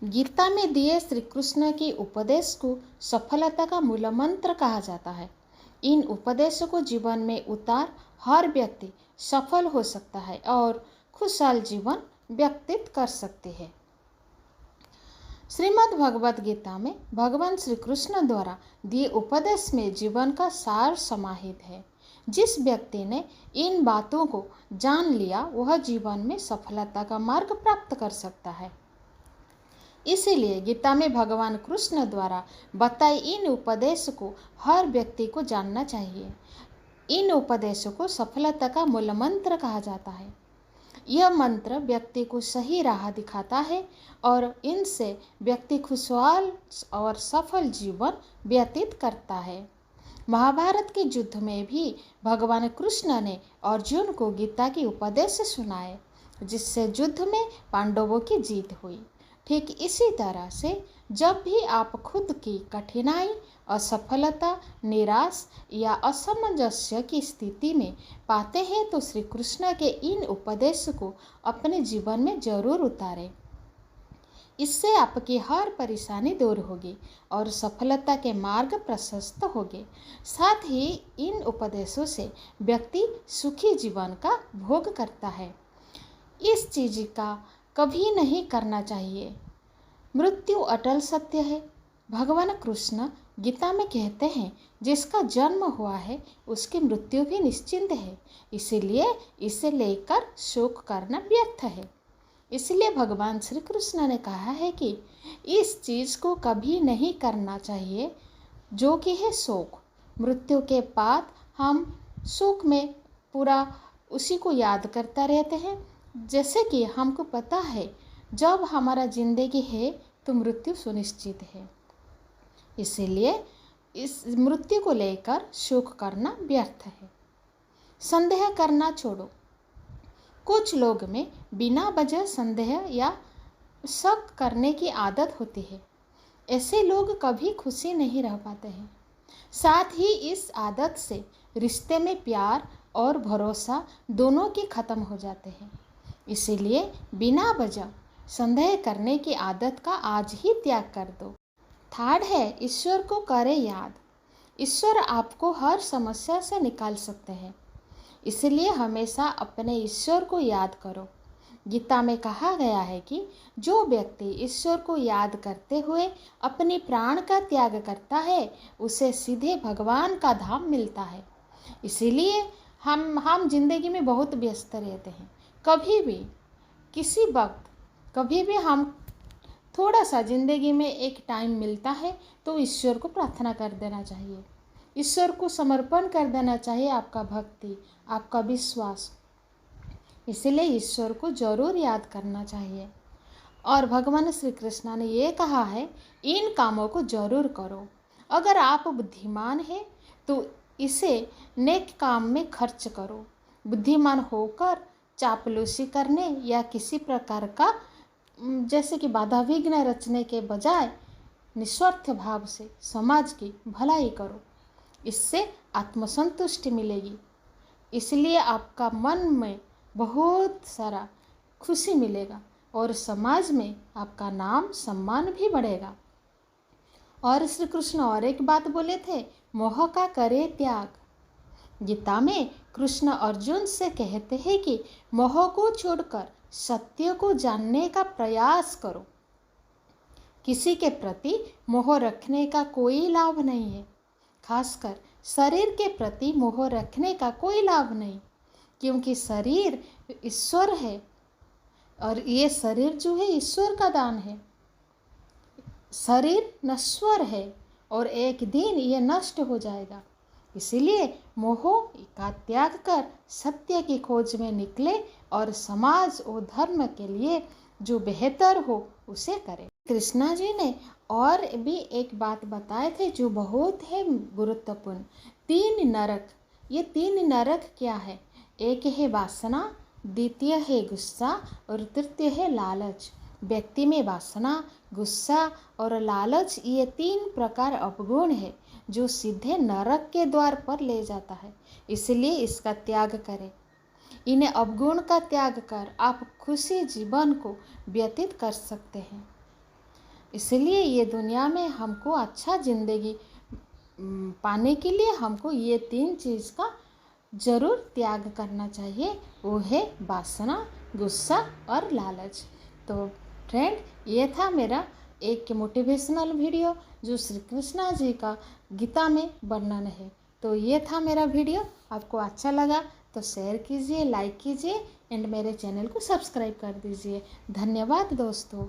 गीता में दिए श्री कृष्ण के उपदेश को सफलता का मूल मंत्र कहा जाता है। इन उपदेशों को जीवन में उतार हर व्यक्ति सफल हो सकता है और खुशहाल जीवन व्यतीत कर सकते हैं। श्रीमद् भगवत गीता में भगवान श्री कृष्ण द्वारा दिए उपदेश में जीवन का सार समाहित है। जिस व्यक्ति ने इन बातों को जान लिया वह जीवन में सफलता का मार्ग प्राप्त कर सकता है। इसीलिए गीता में भगवान कृष्ण द्वारा बताए इन उपदेश को हर व्यक्ति को जानना चाहिए। इन उपदेशों को सफलता का मूल मंत्र कहा जाता है। यह मंत्र व्यक्ति को सही राह दिखाता है और इनसे व्यक्ति खुशहाल और सफल जीवन व्यतीत करता है। महाभारत के युद्ध में भी भगवान कृष्ण ने अर्जुन को गीता के उपदेश सुनाए, जिससे युद्ध में पांडवों की जीत हुई। ठीक इसी तरह से जब भी आप खुद की कठिनाई, असफलता, निराश या असमंजस्य की स्थिति में पाते हैं तो श्री कृष्ण के इन उपदेश को अपने जीवन में जरूर उतारें। इससे आपकी हर परेशानी दूर होगी और सफलता के मार्ग प्रशस्त होंगे। साथ ही इन उपदेशों से व्यक्ति सुखी जीवन का भोग करता है। इस चीज़ का कभी नहीं करना चाहिए। मृत्यु अटल सत्य है। भगवान कृष्ण गीता में कहते हैं, जिसका जन्म हुआ है उसकी मृत्यु भी निश्चिंत है, इसीलिए इसे लेकर शोक करना व्यर्थ है। इसलिए भगवान श्री कृष्ण ने कहा है कि इस चीज़ को कभी नहीं करना चाहिए जो कि है शोक। मृत्यु के बाद हम शोक में पूरा उसी को याद करता रहते हैं। जैसे कि हमको पता है जब हमारा जिंदगी है तो मृत्यु सुनिश्चित है, इसीलिए इस मृत्यु को लेकर शोक करना व्यर्थ है। संदेह करना छोड़ो। कुछ लोग में बिना वजह संदेह या शक करने की आदत होती है। ऐसे लोग कभी खुशी नहीं रह पाते हैं। साथ ही इस आदत से रिश्ते में प्यार और भरोसा दोनों के खत्म हो जाते हैं। इसीलिए बिना वजह संदेह करने की आदत का आज ही त्याग कर दो। थर्ड है, ईश्वर को करे याद। ईश्वर आपको हर समस्या से निकाल सकते हैं, इसलिए हमेशा अपने ईश्वर को याद करो। गीता में कहा गया है कि जो व्यक्ति ईश्वर को याद करते हुए अपनी प्राण का त्याग करता है उसे सीधे भगवान का धाम मिलता है। इसीलिए हम जिंदगी में बहुत व्यस्त रहते हैं। कभी भी किसी वक्त कभी भी हम थोड़ा सा ज़िंदगी में एक टाइम मिलता है तो ईश्वर को प्रार्थना कर देना चाहिए। ईश्वर को समर्पण कर देना चाहिए आपका भक्ति, आपका विश्वास। इसलिए ईश्वर को ज़रूर याद करना चाहिए। और भगवान श्री कृष्ण ने ये कहा है, इन कामों को ज़रूर करो। अगर आप बुद्धिमान हैं तो इसे नेक काम में खर्च करो। बुद्धिमान होकर चापलूसी करने या किसी प्रकार का जैसे कि बाधा विघ्न रचने के बजाय निस्वार्थ भाव से समाज की भलाई करो। इससे आत्मसंतुष्टि मिलेगी, इसलिए आपका मन में बहुत सारा खुशी मिलेगा और समाज में आपका नाम सम्मान भी बढ़ेगा। और श्री कृष्ण और एक बात बोले थे, मोह का करे त्याग। गीता में कृष्ण अर्जुन से कहते हैं कि मोह को छोड़कर सत्य को जानने का प्रयास करो। किसी के प्रति मोह रखने का कोई लाभ नहीं है, खासकर शरीर के प्रति मोह रखने का कोई लाभ नहीं, क्योंकि शरीर ईश्वर है और ये शरीर जो है ईश्वर का दान है। शरीर नश्वर है और एक दिन ये नष्ट हो जाएगा। इसीलिए मोह का त्याग कर सत्य की खोज में निकले और समाज और धर्म के लिए जो बेहतर हो उसे करें। कृष्णा जी ने और भी एक बात बताए थे जो बहुत है गुरुत्वपूर्ण। 3 नरक। ये 3 नरक क्या है? एक है वासना, द्वितीय है गुस्सा और तृतीय है लालच। व्यक्ति में वासना, गुस्सा और लालच ये 3 प्रकार अवगुण है जो सीधे नरक के द्वार पर ले जाता है। इसलिए इसका त्याग करें। इन्हें अवगुण का त्याग कर आप खुशी जीवन को व्यतीत कर सकते हैं। इसलिए ये दुनिया में हमको अच्छा ज़िंदगी पाने के लिए हमको ये 3 चीज़ का ज़रूर त्याग करना चाहिए। वो है वासना, गुस्सा और लालच। तो फ्रेंड, ये था मेरा एक मोटिवेशनल वीडियो जो श्री कृष्णा जी का गीता में वर्णन है। तो ये था मेरा वीडियो। आपको अच्छा लगा तो शेयर कीजिए, लाइक कीजिए एंड मेरे चैनल को सब्सक्राइब कर दीजिए। धन्यवाद दोस्तों।